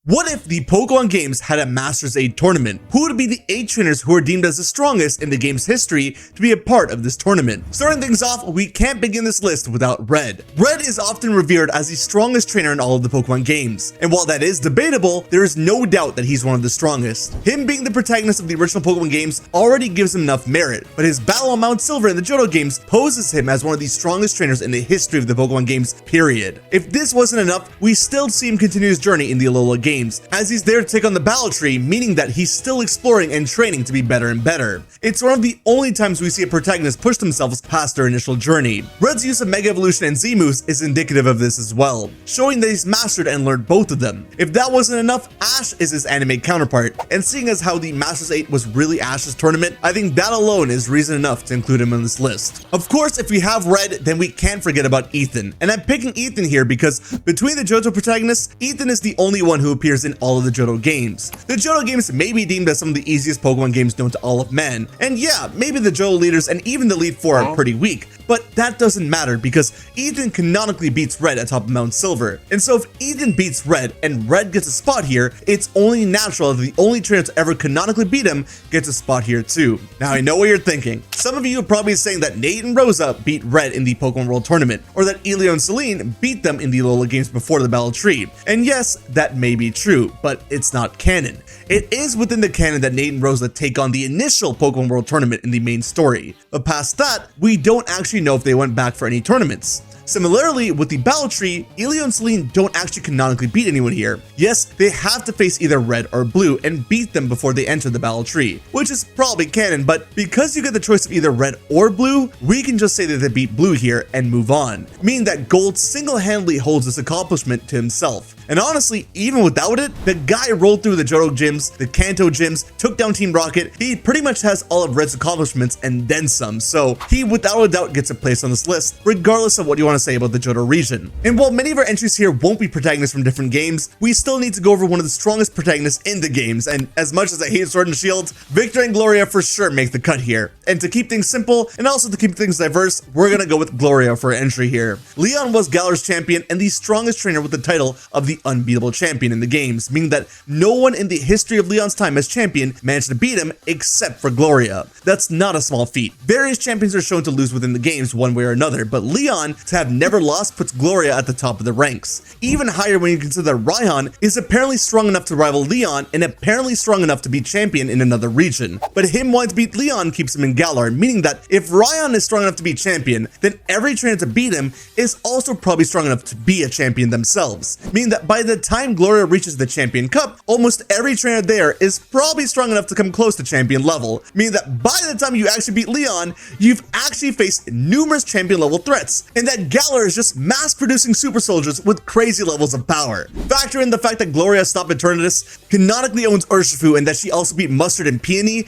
What if the Pokemon games had a Masters 8 tournament? Who would be the 8 trainers who are deemed as the strongest in the game's history to be a part of this tournament? Starting things off, we can't begin this list without Red. Red is often revered as the strongest trainer in all of the Pokemon games, and while that is debatable, there is no doubt that he's one of the strongest. Him being the protagonist of the original Pokemon games already gives him enough merit, but his battle on Mount Silver in the Johto games poses him as one of the strongest trainers in the history of the Pokemon games, period. If this wasn't enough, we still see him continue his journey in the Alola games, as he's there to take on the Battle Tree, meaning that he's still exploring and training to be better and better. It's one of the only times we see a protagonist push themselves past their initial journey. Red's use of Mega Evolution and Z-moves is indicative of this as well, showing that he's mastered and learned both of them. If that wasn't enough, Ash is his anime counterpart, and seeing as how the Masters 8 was really Ash's tournament, I think that alone is reason enough to include him on this list. Of course, if we have Red, then we can't forget about Ethan, and I'm picking Ethan here because between the Johto protagonists, Ethan is the only one who appears in all of the Johto games. The Johto games may be deemed as some of the easiest Pokemon games known to all of men, and yeah, maybe the Johto leaders and even the Elite Four are pretty weak, but that doesn't matter because Ethan canonically beats Red atop of Mount Silver. And so if Ethan beats Red and Red gets a spot here, it's only natural that the only trainer to ever canonically beat him gets a spot here too. Now I know what you're thinking. Some of you are probably saying that Nate and Rosa beat Red in the Pokemon World Tournament, or that Elio and Celine beat them in the Alola games before the Battle Tree. And yes, that may be true, but it's not canon. It is within the canon that Nate and Rosa take on the initial Pokemon World Tournament in the main story, but past that, we don't actually know if they went back for any tournaments. Similarly, with the Battle Tree, Elio and Celine don't actually canonically beat anyone here. Yes, they have to face either Red or Blue and beat them before they enter the Battle Tree, which is probably canon, but because you get the choice of either Red or Blue, we can just say that they beat Blue here and move on, meaning that Gold single-handedly holds this accomplishment to himself. And honestly, even without it, the guy rolled through the Johto gyms, the Kanto gyms, took down Team Rocket. He pretty much has all of Red's accomplishments and then some, so he without a doubt gets a place on this list, regardless of what you want to say about the Johto region. And while many of our entries here won't be protagonists from different games, we still need to go over one of the strongest protagonists in the games, and as much as I hate Sword and Shield, Victor and Gloria for sure make the cut here. And to keep things simple, and also to keep things diverse, we're gonna go with Gloria for our entry here. Leon was Galar's champion and the strongest trainer with the title of the unbeatable champion in the games, meaning that no one in the history of Leon's time as champion managed to beat him except for Gloria. That's not a small feat. Various champions are shown to lose within the games one way or another, but Leon, to have never lost, puts Gloria at the top of the ranks. Even higher when you consider that Raihan is apparently strong enough to rival Leon and apparently strong enough to be champion in another region. But him wanting to beat Leon keeps him in Galar, meaning that if Raihan is strong enough to be champion, then every trainer to beat him is also probably strong enough to be a champion themselves, meaning that by the time Gloria reaches the Champion Cup, almost every trainer there is probably strong enough to come close to champion level, meaning that by the time you actually beat Leon, you've actually faced numerous champion level threats, and that Galar is just mass-producing super soldiers with crazy levels of power. Factor in the fact that Gloria stopped Eternatus, canonically owns Urshifu, and that she also beat Mustard and Peony,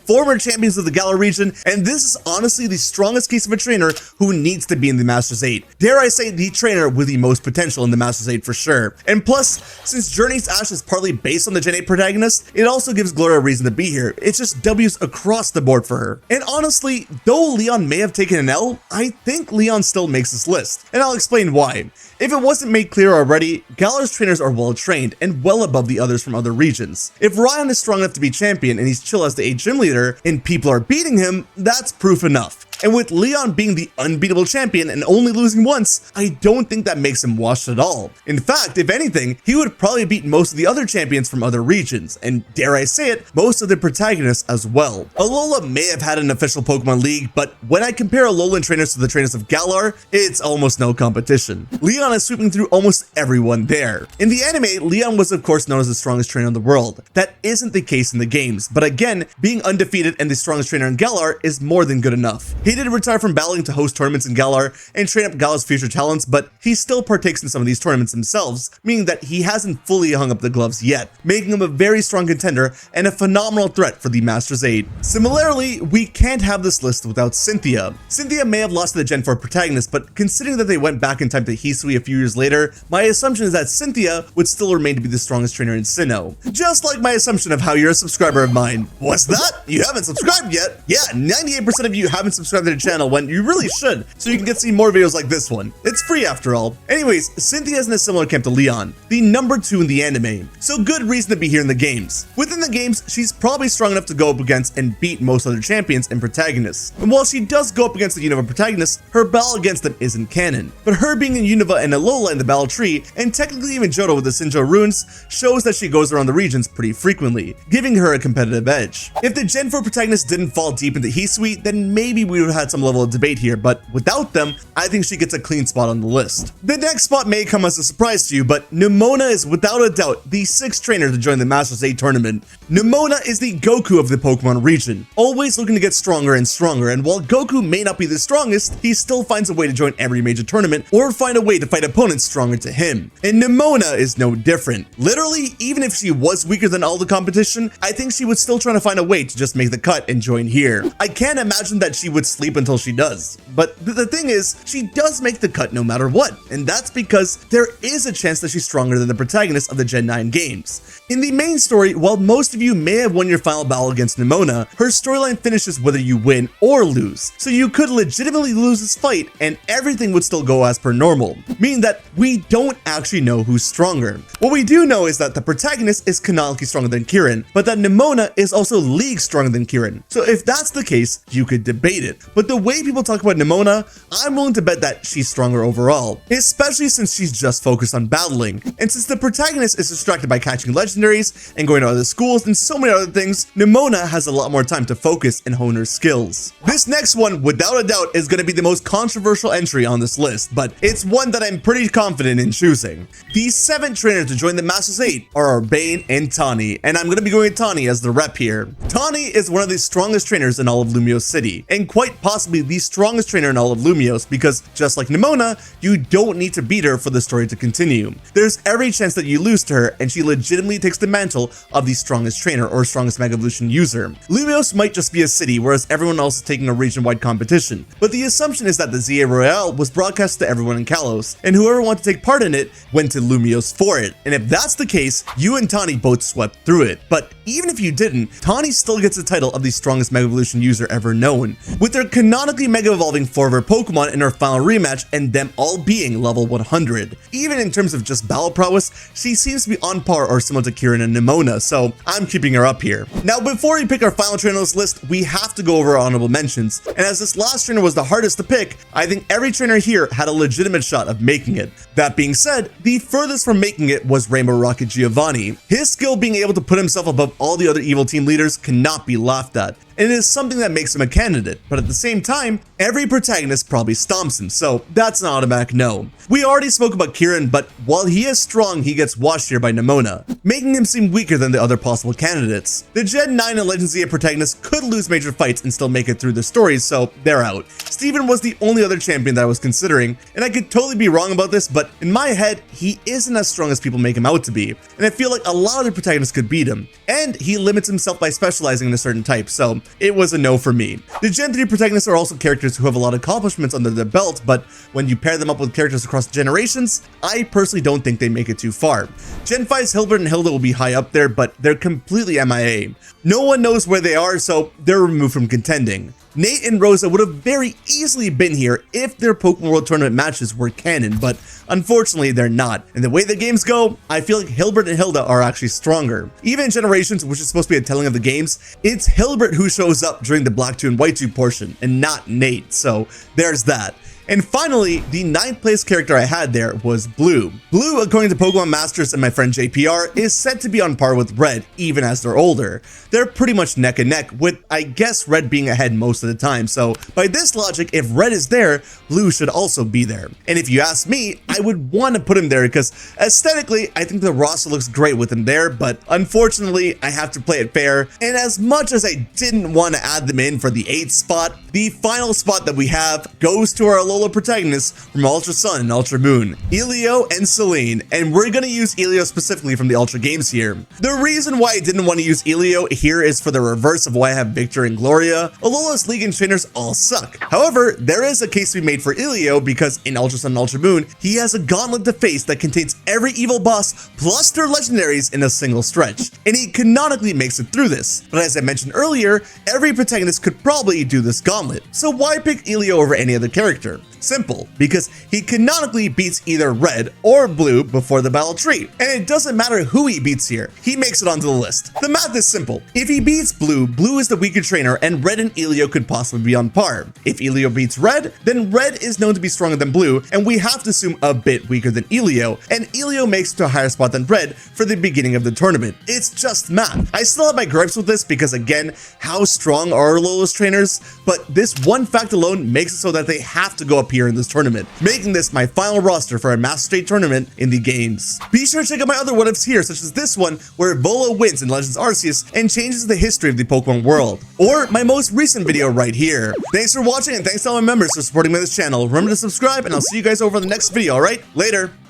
former champions of the Galar region, and this is honestly the strongest case of a trainer who needs to be in the Masters 8. Dare I say, the trainer with the most potential in the Masters 8 for sure. And plus, since Journey's Ash is partly based on the Gen 8 protagonist, it also gives Gloria a reason to be here. It's just W's across the board for her. And honestly, though Leon may have taken an L, I think Leon still makes this list, and I'll explain why. If it wasn't made clear already, Galar's trainers are well trained and well above the others from other regions. If Raihan is strong enough to be champion and he's chill as the 8 gym leader and people are beating him, that's proof enough. And with Leon being the unbeatable champion and only losing once, I don't think that makes him washed at all. In fact, if anything, he would probably beat most of the other champions from other regions, and dare I say it, most of the protagonists as well. Alola may have had an official Pokemon League, but when I compare Alolan trainers to the trainers of Galar, it's almost no competition. Leon is sweeping through almost everyone there. In the anime, Leon was of course known as the strongest trainer in the world. That isn't the case in the games, but again, being undefeated and the strongest trainer in Galar is more than good enough. He did retire from battling to host tournaments in Galar and train up Galar's future talents, but he still partakes in some of these tournaments themselves, meaning that he hasn't fully hung up the gloves yet, making him a very strong contender and a phenomenal threat for the Masters 8. Similarly, we can't have this list without Cynthia. Cynthia may have lost to the Gen 4 protagonist, but considering that they went back in time to Hisui a few years later, my assumption is that Cynthia would still remain to be the strongest trainer in Sinnoh. Just like my assumption of how you're a subscriber of mine. What's that? You haven't subscribed yet? Yeah, 98% of you haven't subscribed subscribe to the channel when you really should, so you can get to see more videos like this one. It's free after all. Anyways, Cynthia is in a similar camp to Leon, the number 2 in the anime, so good reason to be here in the games. Within the games, she's probably strong enough to go up against and beat most other champions and protagonists. And while she does go up against the Unova protagonists, her battle against them isn't canon. But her being in Unova and Alola in the battle tree, and technically even Johto with the Sinjo runes, shows that she goes around the regions pretty frequently, giving her a competitive edge. If the Gen 4 protagonists didn't fall deep into Hisui, then maybe we would have had some level of debate here, but without them, I think she gets a clean spot on the list. The next spot may come as a surprise to you, but Nemona is without a doubt the 6th trainer to join the Masters 8 tournament. Nemona is the Goku of the Pokemon region, always looking to get stronger and stronger, and while Goku may not be the strongest, he still finds a way to join every major tournament or find a way to fight opponents stronger to him. And Nemona is no different. Literally, even if she was weaker than all the competition, I think she would still try to find a way to just make the cut and join here. I can't imagine that she would sleep until she does. But the thing is, she does make the cut no matter what, and that's because there is a chance that she's stronger than the protagonist of the Gen 9 games. In the main story, while most of you may have won your final battle against Nemona, her storyline finishes whether you win or lose. So you could legitimately lose this fight and everything would still go as per normal, meaning that we don't actually know who's stronger. What we do know is that the protagonist is canonically stronger than Kirin, but that Nemona is also league stronger than Kirin. So if that's the case, you could debate it. But the way people talk about Nemona, I'm willing to bet that she's stronger overall, especially since she's just focused on battling. And since the protagonist is distracted by catching legendaries and going to other schools and so many other things, Nemona has a lot more time to focus and hone her skills. This next one, without a doubt, is going to be the most controversial entry on this list, but it's one that I'm pretty confident in choosing. The 7th trainers to join the Masters 8 are Urbane and Taunie, and I'm going to be going with Taunie as the rep here. Taunie is one of the strongest trainers in all of Lumiose City, and quite possibly the strongest trainer in all of Lumiose, because just like Nemona, you don't need to beat her for the story to continue. There's every chance that you lose to her, and she legitimately takes the mantle of the strongest trainer or strongest Mega Evolution user. Lumiose might just be a city, whereas everyone else is taking a region-wide competition, but the assumption is that the ZA Royale was broadcast to everyone in Kalos, and whoever wanted to take part in it went to Lumiose for it. And if that's the case, you and Taunie both swept through it. But even if you didn't, Taunie still gets the title of the strongest Mega Evolution user ever known, with her canonically Mega Evolving 4 of her Pokemon in her final rematch and them all being level 100. Even in terms of just battle prowess, she seems to be on par or similar to Kirin and Nemona, so I'm keeping her up here. Now, before we pick our final trainer on this list, we have to go over our honorable mentions, and as this last trainer was the hardest to pick, I think every trainer here had a legitimate shot of making it. That being said, the furthest from making it was Rainbow Rocket Giovanni. His skill being able to put himself above all the other evil team leaders cannot be laughed at, and it is something that makes him a candidate, but at the same time, every protagonist probably stomps him, so that's an automatic no. We already spoke about Kirin, but while he is strong, he gets washed here by Nemona, making him seem weaker than the other possible candidates. The Gen 9 and Legend ZA protagonists could lose major fights and still make it through the stories, so they're out. Steven was the only other champion that I was considering, and I could totally be wrong about this, but in my head, he isn't as strong as people make him out to be, and I feel like a lot of the protagonists could beat him, and he limits himself by specializing in a certain type, so it was a no for me. The Gen 3 protagonists are also characters who have a lot of accomplishments under their belt, but when you pair them up with characters across generations, I personally don't think they make it too far. Gen 5's Hilbert and Hilda will be high up there, but they're completely MIA. No one knows where they are, so they're removed from contending. Nate and Rosa would have very easily been here if their Pokemon World Tournament matches were canon, but unfortunately they're not. And the way the games go, I feel like Hilbert and Hilda are actually stronger. Even in Generations, which is supposed to be a telling of the games, it's Hilbert who shows up during the Black 2 and White 2 portion, and not Nate, so there's that. And finally, the 9th place character I had there was Blue. Blue, according to Pokemon Masters and my friend JPR, is said to be on par with Red, even as they're older. They're pretty much neck and neck, with I guess Red being ahead most of the time, so by this logic, if Red is there, Blue should also be there. And if you ask me, I would want to put him there because aesthetically, I think the roster looks great with him there, but unfortunately, I have to play it fair, and as much as I didn't want to add them in for the 8th spot, the final spot that we have goes to our Alola protagonists from Ultra Sun and Ultra Moon, Elio and Celine, and we're gonna use Elio specifically from the Ultra games here. The reason why I didn't want to use Elio here is for the reverse of why I have Victor and Gloria. Alola's League and trainers all suck. However, there is a case to be made for Elio because in Ultra Sun and Ultra Moon, he has a gauntlet to face that contains every evil boss plus their legendaries in a single stretch, and he canonically makes it through this. But as I mentioned earlier, every protagonist could probably do this gauntlet, so why pick Elio over any other character? Simple, because he canonically beats either red or blue before the battle tree, and it doesn't matter who he beats here, he makes it onto the list. The math is simple. If he beats blue, blue is the weaker trainer and red and Elio could possibly be on par. If Elio beats red, then red is known to be stronger than blue, and we have to assume a bit weaker than Elio, and Elio makes it to a higher spot than red for the beginning of the tournament. It's just math. I still have my gripes with this because again, how strong are Alola's trainers? But this one fact alone makes it so that they have to go up here in this tournament, making this my final roster for a Master State tournament in the games. Be sure to check out my other what-ifs here, such as this one where Volo wins in Legends Arceus and changes the history of the Pokemon world, or my most recent video right here. Thanks for watching and thanks to all my members for supporting me on this channel. Remember to subscribe and I'll see you guys over in the next video, alright? Later!